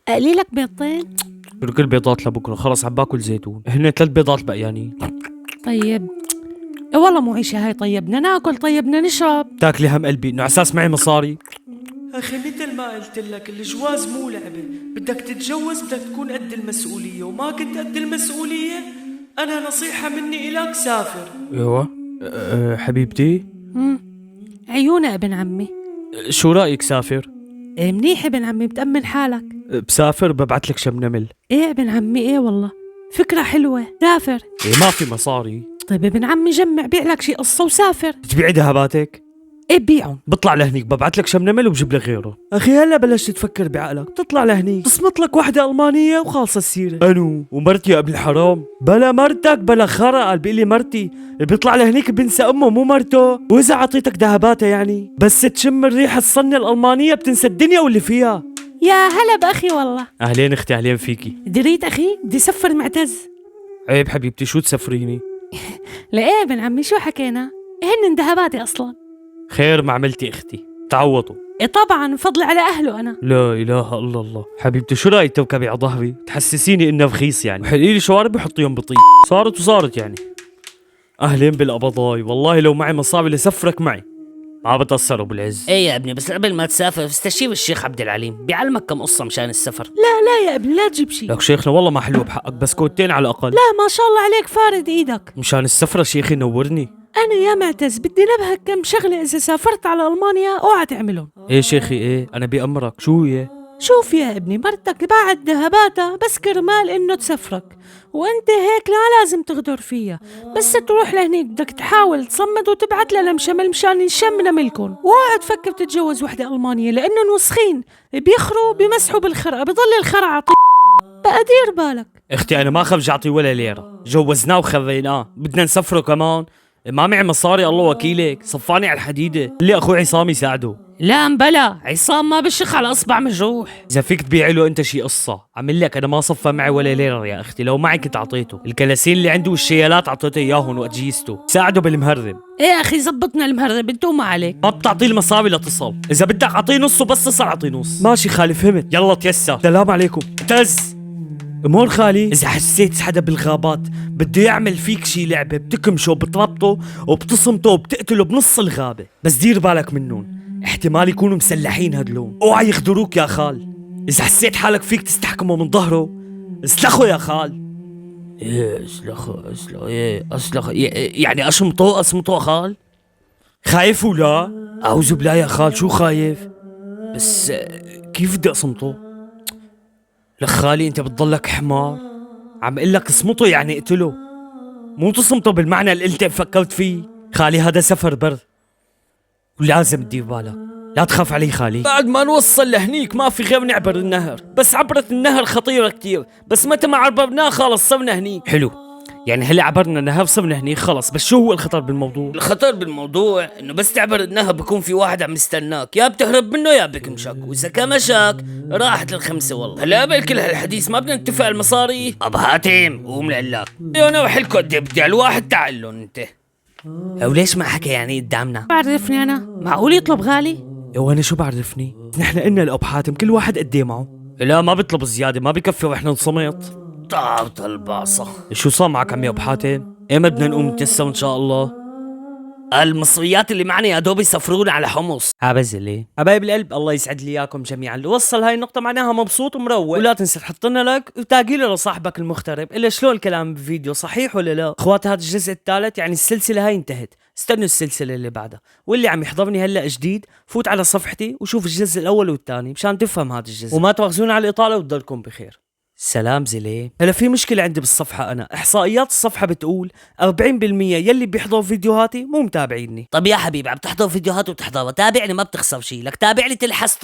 اقلي لك بيضتين. كل بيضات لبكره، خلص عم باكل زيتون، هن 3 بيضات بقيانين. طيب والله مو عيشة هاي، طيب بدنا ناكل، طيب بدنا نشرب. تاكلي هم قلبي انه عساس معي مصاري. أخي مثل ما قلت لك الجواز مو لعبة، بدك تتجوز بدك تكون قد المسؤولية، وما كنت قد المسؤولية أنا نصيحة مني إلك سافر. ايوه حبيبتي. عيونة ابن عمي. شو رأيك سافر؟ ايه منيح ابن عمي، بتأمن حالك. بسافر ببعت لك شم نمل. ايه ابن عمي، ايه والله فكرة حلوة، سافر. إيه ما في مصاري. طيب ابن عمي جمع، بيع لك شي قصة وسافر. بتبيعي ذهباتك؟ ايه بيعهم. بطلع لهنيك ببعت لك شم نمل وبجيب لك غيره. اخي هلا بلشت تفكر بعقلك، بتطلع لهنيك تصمت لك وحده المانيه وخالصه السيره. انو ومرتي يا ابن الحرام؟ بلا مرتك بلا خرا، قال بيقول لي مرتي. بيطلع لهنيك بنسى امه مو مرته. واذا عطيتك ذهباتها يعني بس تشم الريحه الصنه الالمانيه بتنسى الدنيا واللي فيها. يا هلا باخي والله. اهلين اختي، اهلين فيكي. دريت اخي بدي سفر معتز. عيب حبيبتي، شو تسفريني؟ لا ايه ابن عمي شو حكينا، هن ذهباتي اصلا. خير ما عملتي اختي، تعوضوا. إيه طبعا فضل على اهله انا. لا اله الا الله. حبيبتي شو رايك تركبي على ظهري تحسسيني انه رخيص يعني، وحلقي لي شوارب وحطيهم بطيء. صارت وصارت يعني. اهلين بالقبضاي، والله لو معي مصاري لسفرك معي، ما بتأثروا بالعز. ايه يا ابني، بس قبل ما تسافر استشير الشيخ عبد العليم، بيعلمك كم قصة مشان السفر. لا يا ابني لا تجيب شي. لك شيخنا والله ما حلو بحقك، بس كوتين على الاقل. لا ما شاء الله عليك فارد ايدك. مشان السفرة شيخي نورني. انا يا معتز بدي نبهك كم شغله، اذا سافرت على المانيا اوعى تعملهم. ايه شيخي ايه، انا بأمرك. شو هي؟ شوف يا ابني، مرتك باعت ذهباتها بس كرمال انه تسفرك، وانت هيك لا لازم تغدر فيها. بس تروح لهنيك بدك تحاول تصمد وتبعت لها لمشمل مشان يشم نملكن، واوعى تفكر تتجوز وحده المانيه لانه وسخين، بيخروا بيمسحوا بالخرقه، بضل الخرعه بقى دير بالك. اختي انا ما خرج اعطي ولا ليرة، جوزناه وخريناه، بدنا نسفره كمان. ما معي مصاري الله وكيلك، صفاني على الحديدة اللي اخوي عصام يساعده. لا مبلا، عصام ما بشخ على اصبع مجروح. اذا فيك تبيع له انت شي قصه، عمل لك انا ما صفى معي ولا ليره يا اختي، لو معي كنت اعطيته الكلاسين اللي عنده والشيالات، اعطيته اياهم وقت جيزته، ساعده بالمهرب. ايه اخي زبطنا المهرب انت وما عليك. ما بتعطيه المصاري لتصل، اذا بدك اعطيه نصه بس تصل اعطيه نص. ماشي خالي فهمت، يلا تيسر. سلام عليكم. اعتز امور خالي. اذا حسيت حدا بالغابات بده يعمل فيك شي لعبه، بتكمشه وبتربطه وبتصمته وبتقتله بنص الغابه، بس دير بالك منهم، احتمال يكونوا مسلحين هدلون، اوعى يخدروك يا خال. اذا حسيت حالك فيك تستحكمه من ظهره اسلخه يا خال. ايه اسلخ يعني اصمته خال. خايف ولا؟ اعوذ بالله يا خال، شو خايف؟ بس كيف بدي اصمته؟ لك خالي انت بتضلك حمار، عم اقول لك اصمته يعني اقتله، مو تصمته بالمعنى اللي انت فكرت فيه. خالي هذا سفر بر ولازم تدير بالك، لا تخاف علي خالي. بعد ما نوصل لهنيك ما في غير نعبر النهر، بس عبرة النهر خطيرة كتير، بس متى ما عبرناه خلص صرنا هنيك. حلو، يعني هلا عبرنا النهر صرنا هنيك خلص، بس شو هو الخطر بالموضوع؟ الخطر بالموضوع انه بس تعبر النهر بكون في واحد عم يستناك، يا بتهرب منه يا بكمشك، واذا كمشك راحت للخمسه. والله هلا قبل كل هالحديث ما بدنا نتفق على المصاري. ابو هاتم قوم لقلاك انا وحلكوا قد بدي على الواحد تعال لهم انت. وليش ما حكى يعني قدامنا؟ بعرفني انا، معقول يطلب غالي؟ وانا شو بعرفني؟ نحن قلنا لأبو حاتم كل واحد قد ايه معه. لا ما بيطلب زياده، ما بكفي واحنا نصمت. طابت الباصه. شو صار معك عمي ابو حاتم؟ ايمتى بدنا نقوم نتيسر ان شاء الله؟ المصريات اللي معنا يا دوب يسافرونا على حمص. عبزلي حبايب القلب، الله يسعد لي اياكم جميعا. اللي وصل هاي النقطة معناها مبسوط ومروق، ولا تنسى تحط لنا لايك وتاقي له لصاحبك المغترب. إلا شلون الكلام بالفيديو، صحيح ولا لا؟ اخوات هذا الجزء الثالث يعني السلسلة هاي انتهت، استنوا السلسلة اللي بعدها. واللي عم يحضرني هلا جديد فوت على صفحتي وشوف الجزء الاول والثاني مشان تفهم هذا الجزء، وما تواخذونا على الاطالة وتضلكم بخير. سلام زلي. هلا في مشكلة عندي بالصفحة، أنا إحصائيات الصفحة بتقول 40% يلي بيحضروا فيديوهاتي مو متابعيني. طب يا حبيبي عم تحضر فيديوهات وتحضرها، تابعني ما بتخسر شي، لك تابعني تلحس